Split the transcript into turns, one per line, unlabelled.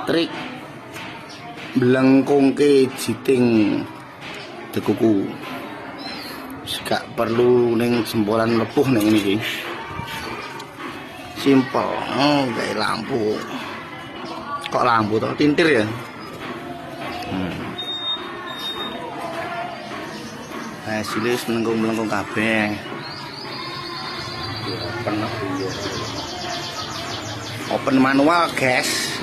trik melengkungke jiting dekuku. Gak perlu ning jempolan lepuh ning ini. Simpel. Oh, kayak lampu. Kok lampu toh tintir ya? Hasilnya melengkung kabeh. Open manual, guys.